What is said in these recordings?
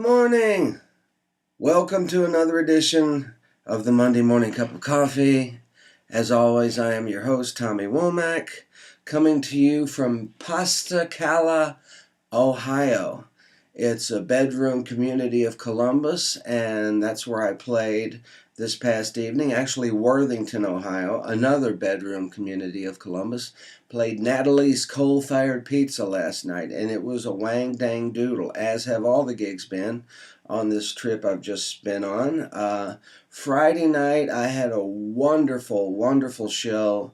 morning. Welcome to another edition of the Monday Morning Cup of Coffee. As always, I am your host, Tommy Womack, coming to you from Pascagoula, Ohio. It's a bedroom community of Columbus, and that's where I played this past evening. Actually, Worthington, Ohio, another bedroom community of Columbus. Played Natalie's Coal-Fired Pizza last night, and it was a wang-dang doodle, as have all the gigs been on this trip I've just been on. Friday night, I had a wonderful, wonderful show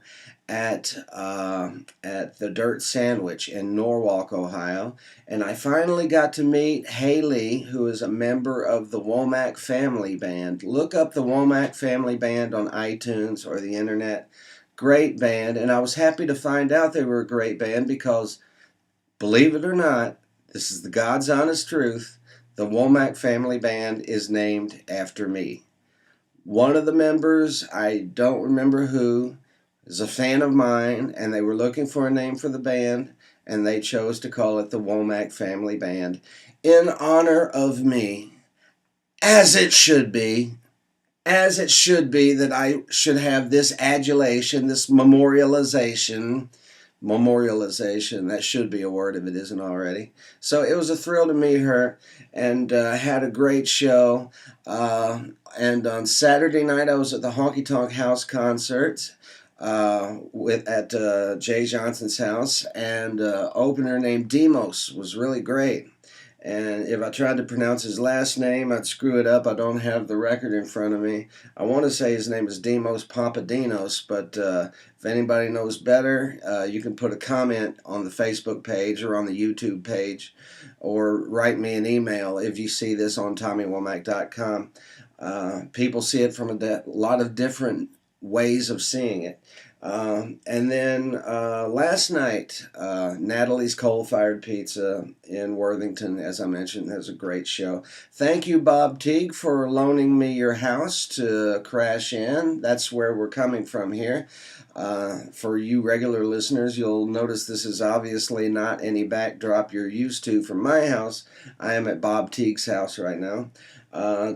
at the Dirt Sandwich in Norwalk, Ohio, and I finally got to meet Haley, who is a member of the Womack Family Band. Look up the Womack Family Band on iTunes or the internet. Great band, and I was happy to find out they were a great band because, believe it or not, this is the God's honest truth, the Womack Family Band is named after me. One of the members, I don't remember who, is a fan of mine, and they were looking for a name for the band, and they chose to call it the Womack Family Band in honor of me, as it should be. As it should be that I should have this adulation, this memorialization, that should be a word if it isn't already. So it was a thrill to meet her, and had a great show. And on Saturday night, I was at the Honky Tonk House concert at Jay Johnson's house, and opener named Demos was really great. And if I tried to pronounce his last name, I'd screw it up. I don't have the record in front of me. I want to say his name is Demos Papadinos, but if anybody knows better, you can put a comment on the Facebook page or on the YouTube page, or write me an email if you see this on TommyWomack.com. People see it from a lot of different ways of seeing it. And then last night, Natalie's Coal-Fired Pizza in Worthington, as I mentioned, has a great show. Thank you, Bob Teague, for loaning me your house to crash in. That's where we're coming from here. For you regular listeners, you'll notice this is obviously not any backdrop you're used to from my house. I am at Bob Teague's house right now.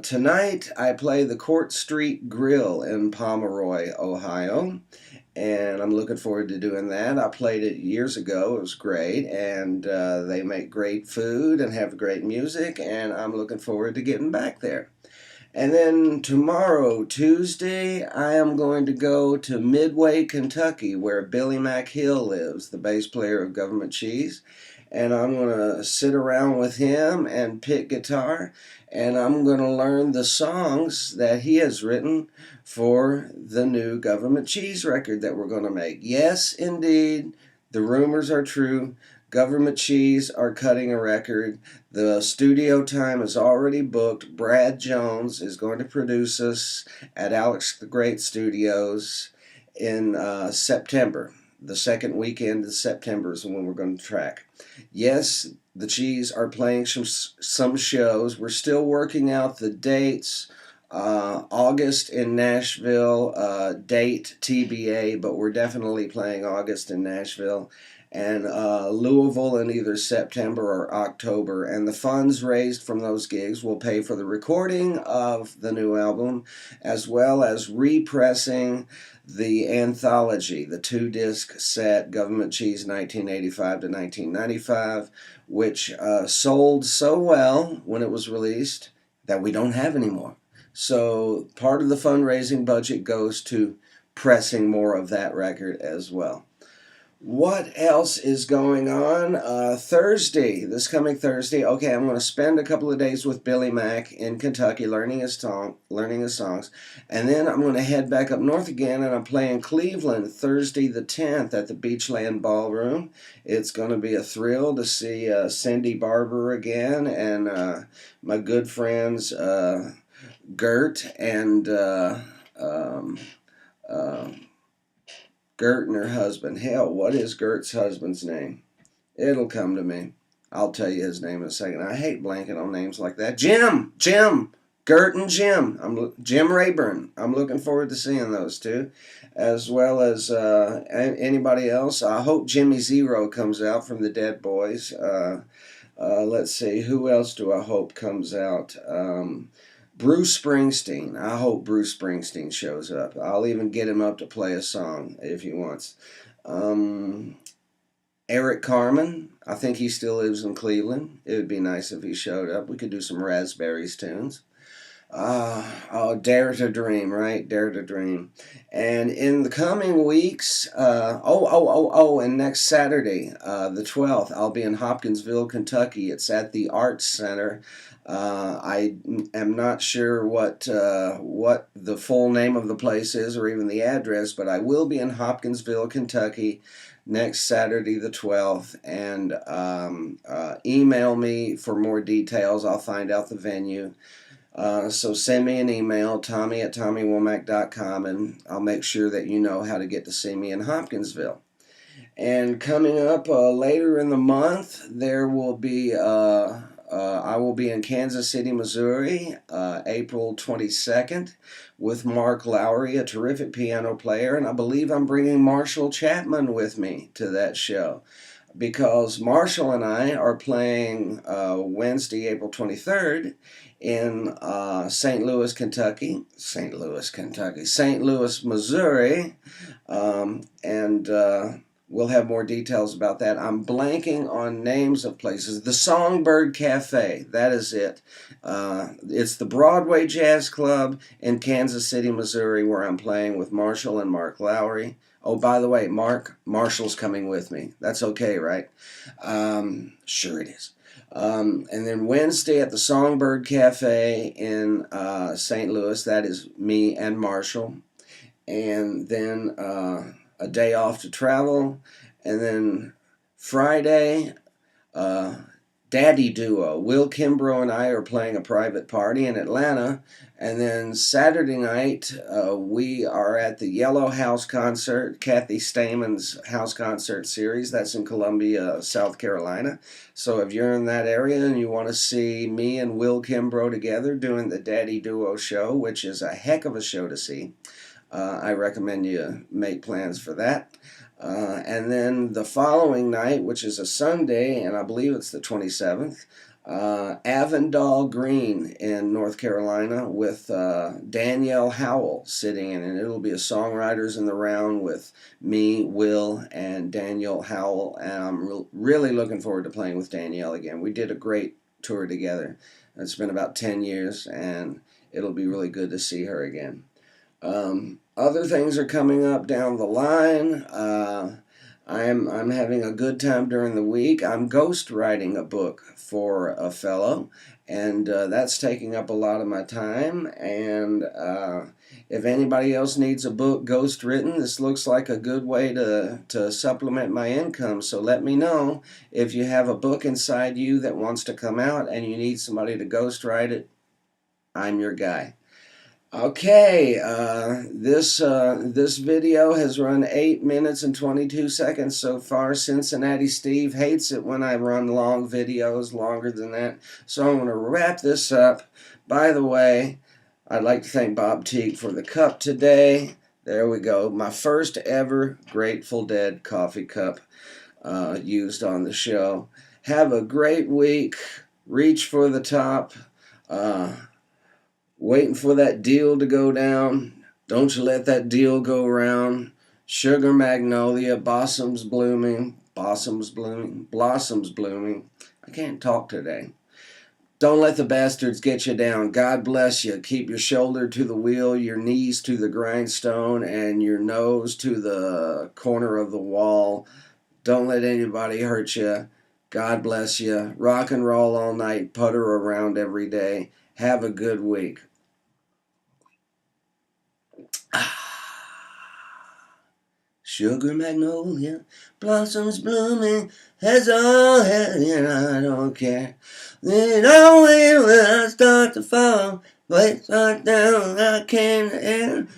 Tonight, I play the Court Street Grill in Pomeroy, Ohio, and I'm looking forward to doing that. I played it years ago. It was great, and they make great food and have great music, and I'm looking forward to getting back there. And then tomorrow, Tuesday, I am going to go to Midway, Kentucky, where Billy McHill lives, the bass player of Government Cheese. And I'm going to sit around with him and pick guitar, and I'm going to learn the songs that he has written for the new Government Cheese record that we're going to make. Yes, indeed, the rumors are true. Government Cheese are cutting a record. The studio time is already booked. Brad Jones is going to produce us at Alex the Great Studios in September. The second weekend of September is when we're going to track. Yes, the Cheese are playing some shows. We're still working out the dates. August in Nashville, date TBA, but we're definitely playing August in Nashville. And Louisville in either September or October. And the funds raised from those gigs will pay for the recording of the new album, as well as repressing the anthology, the 2-disc set, Government Cheese 1985 to 1995, which sold so well when it was released that we don't have anymore. So part of the fundraising budget goes to pressing more of that record as well. What else is going on? This coming Thursday, okay, I'm going to spend a couple of days with Billy Mack in Kentucky learning his songs, and then I'm going to head back up north again, and I'm playing Cleveland Thursday the 10th at the Beachland Ballroom. It's going to be a thrill to see Cindy Barber again, and my good friends Gert and Gert and her husband. Hell, what is Gert's husband's name? It'll come to me. I'll tell you his name in a second. I hate blanking on names like that. Jim! Gert and Jim. Jim Rayburn. I'm looking forward to seeing those two, as well as anybody else. I hope Jimmy Zero comes out from the Dead Boys. Let's see, who else do I hope comes out? Bruce Springsteen. I hope Bruce Springsteen shows up. I'll even get him up to play a song if he wants. Um, Eric Carmen. I think he still lives in Cleveland. It would be nice if he showed up. We could do some Raspberries tunes. Dare to Dream, right? Dare to Dream. And in the coming weeks, and next Saturday, the 12th, I'll be in Hopkinsville, Kentucky. It's at the Arts Center. I am not sure what the full name of the place is or even the address, but I will be in Hopkinsville, Kentucky next Saturday, the 12th, and email me for more details. I'll find out the venue. So send me an email, tommy@tommywomack.com, and I'll make sure that you know how to get to see me in Hopkinsville. And coming up later in the month, there will be I will be in Kansas City, Missouri, April 22nd, with Mark Lowry, a terrific piano player, and I believe I'm bringing Marshall Chapman with me to that show, because Marshall and I are playing Wednesday, April 23rd, in St. Louis, Missouri, and we'll have more details about that. I'm blanking on names of places. The Songbird Cafe, that is it. It's the Broadway Jazz Club in Kansas City, Missouri, where I'm playing with Marshall and Mark Lowry. Oh, by the way, Marshall's coming with me. That's okay, right? Sure it is. And then Wednesday at the Songbird Cafe in St. Louis, that is me and Marshall. And then a day off to travel. And then Friday, Daddy Duo. Will Kimbrough and I are playing a private party in Atlanta. And then Saturday night, we are at the Yellow House concert, Kathy Stamen's house concert series. That's in Columbia, South Carolina. So if you're in that area and you want to see me and Will Kimbrough together doing the Daddy Duo show, which is a heck of a show to see, I recommend you make plans for that. And then the following night, which is a Sunday, and I believe it's the 27th, Avondale Green in North Carolina with Danielle Howell sitting in, and it'll be a Songwriters in the Round with me, Will, and Danielle Howell, and I'm really looking forward to playing with Danielle again. We did a great tour together. It's been about 10 years, and it'll be really good to see her again. Other things are coming up down the line. I'm having a good time during the week. I'm ghostwriting a book for a fellow, and that's taking up a lot of my time. And if anybody else needs a book ghost written, this looks like a good way to supplement my income. So let me know if you have a book inside you that wants to come out and you need somebody to ghostwrite it. I'm your guy. Okay, this video has run 8 minutes and 22 seconds so far. Cincinnati Steve hates it when I run long videos, longer than that. So I'm going to wrap this up. By the way, I'd like to thank Bob Teague for the cup today. There we go. My first ever Grateful Dead coffee cup used on the show. Have a great week. Reach for the top. Waiting for that deal to go down. Don't you let that deal go round. Sugar magnolia, blossoms blooming. I can't talk today. Don't let the bastards get you down. God bless you. Keep your shoulder to the wheel, your knees to the grindstone, and your nose to the corner of the wall. Don't let anybody hurt you. God bless you. Rock and roll all night. Putter around every day. Have a good week. Sugar magnolia, blossoms blooming, has all and I don't care. Then always when I start to fall, wait start down, I can't end.